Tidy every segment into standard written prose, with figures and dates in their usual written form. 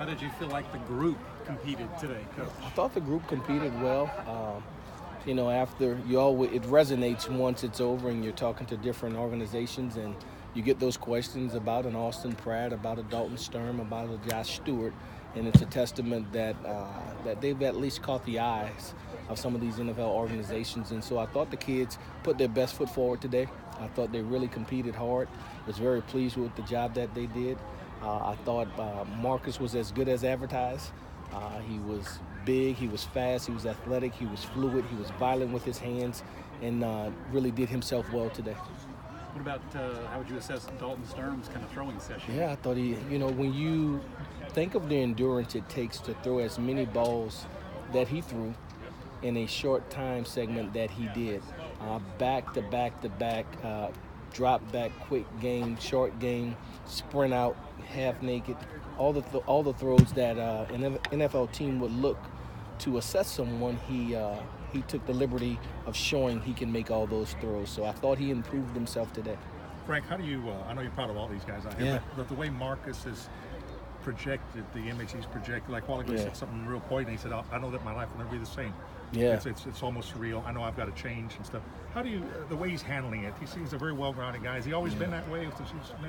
How did you feel like the group competed today, Coach? I thought the group competed well. After you always, it resonates once it's over and you're talking to different organizations and you get those questions about an Austin Pratt, about a Dalton Sturm, about a Josh Stewart, and it's a testament that they've at least caught the eyes of some of these NFL organizations. And so I thought the kids put their best foot forward today. I thought they really competed hard. Was very pleased with the job that they did. I thought Marcus was as good as advertised. He was big, he was fast, he was athletic, he was fluid, he was violent with his hands, and really did himself well today. What about how would you assess Dalton Sturm's kind of throwing session? Yeah, I thought when you think of the endurance it takes to throw as many balls that he threw in a short time segment that he did, back to back to back, drop back, quick game, short game, sprint out, half naked, all the throws that an NFL team would look to assess someone. He took the liberty of showing he can make all those throws. So I thought he improved himself today. Frank, how do you? I know you're proud of all these guys out here, but the way Marcus is projected, the image he's projected, like while ago he said something real poignant. He said, "I know that my life will never be the same." Yeah, it's almost surreal. I know I've got to change and stuff. How do you, the way he's handling it? He seems a very well-grounded guy. Has he always been that way?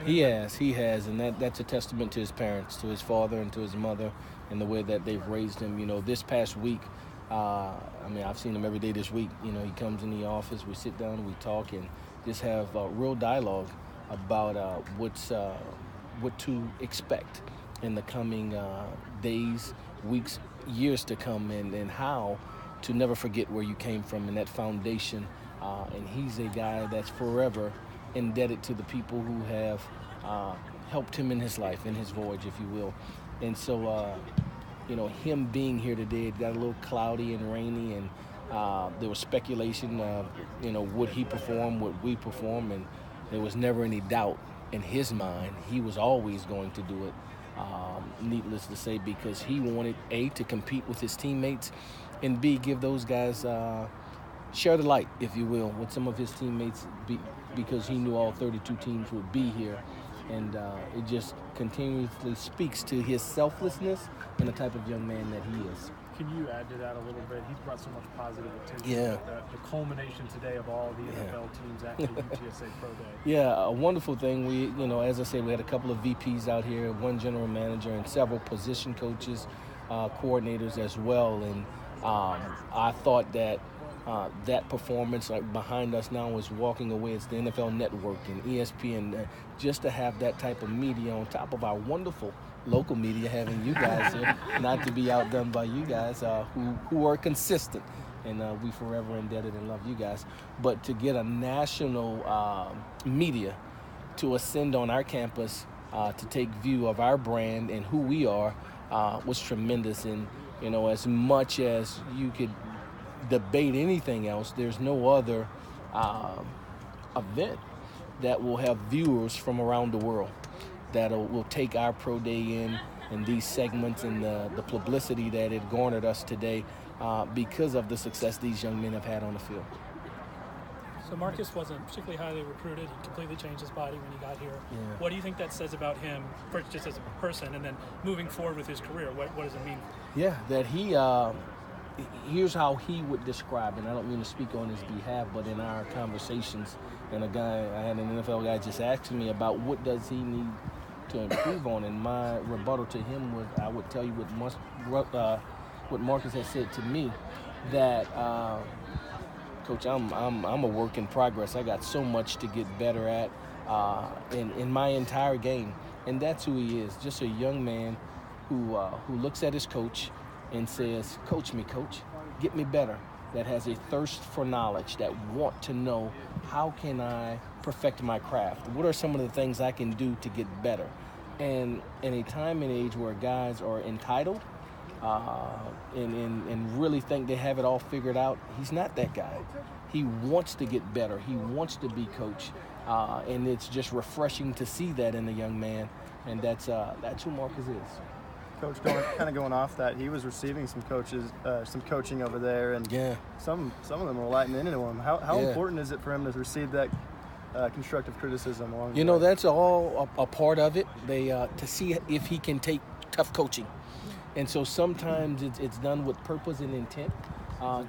He has, and that's a testament to his parents, to his father and to his mother, and the way that they've raised him. This past week, I've seen him every day this week. He comes in the office, we sit down, we talk, and just have real dialogue about what to expect in the coming days, weeks, years to come, and how to never forget where you came from and that foundation. And he's a guy that's forever indebted to the people who have helped him in his life, in his voyage, if you will. And so, him being here today, it got a little cloudy and rainy, and there was speculation of, would he perform, would we perform, and there was never any doubt in his mind. He was always going to do it, needless to say, because he wanted, A, to compete with his teammates, and B, give those guys, share the light, if you will, with some of his teammates, because he knew all 32 teams would be here. And it just continuously speaks to his selflessness and the type of young man that he is. Can you add to that a little bit? He's brought so much positive attention. Yeah. The culmination today of all the NFL teams at the UTSA Pro Day. Yeah, a wonderful thing. We, as I said, we had a couple of VPs out here, one general manager, and several position coaches, coordinators as well. And I thought that that performance, like behind us now, is walking away. It's the NFL Network and ESPN, just to have that type of media on top of our wonderful local media, having you guys here, not to be outdone by you guys who are consistent. And we forever indebted and love you guys. But to get a national media to ascend on our campus to take view of our brand and who we are was tremendous. And, as much as you could debate anything else, there's no other event that will have viewers from around the world that will take our Pro Day in and these segments and the publicity that it garnered us today because of the success these young men have had on the field. So Marcus wasn't particularly highly recruited. He completely changed his body when he got here. Yeah. What do you think that says about him, first just as a person, and then moving forward with his career? What does it mean? Yeah, that he here's how he would describe, and I don't mean to speak on his behalf, but in our conversations, and I had an NFL guy just asking me about what does he need to improve on, and my rebuttal to him was, I would tell you what Marcus has said to me, that Coach, I'm a work in progress. I got so much to get better at in my entire game, and that's who he is. Just a young man who looks at his coach and says, "Coach me, coach, get me better." That has a thirst for knowledge, that want to know, how can I perfect my craft? What are some of the things I can do to get better? And in a time and age where guys are entitled and really think they have it all figured out, he's not that guy. He wants to get better. He wants to be coach. And it's just refreshing to see that in a young man. And that's who Marcus is. Coach, going off that, he was receiving some coaching over there, and some of them were lighting into him. How important is it for him to receive that constructive criticism along the way? That's all a part of it. They to see if he can take tough coaching. And so sometimes it's done with purpose and intent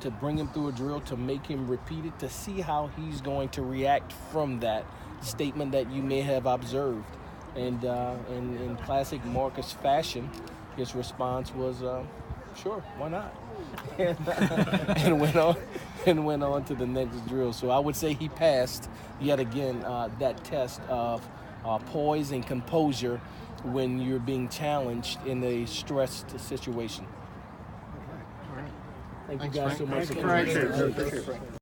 to bring him through a drill, to make him repeat it, to see how he's going to react from that statement that you may have observed. And in classic Marcus fashion, his response was, sure, why not? and went on to the next drill. So I would say he passed yet again that test of poise and composure when you're being challenged in a stressed situation. Thank you guys so much. Thank you, Frank.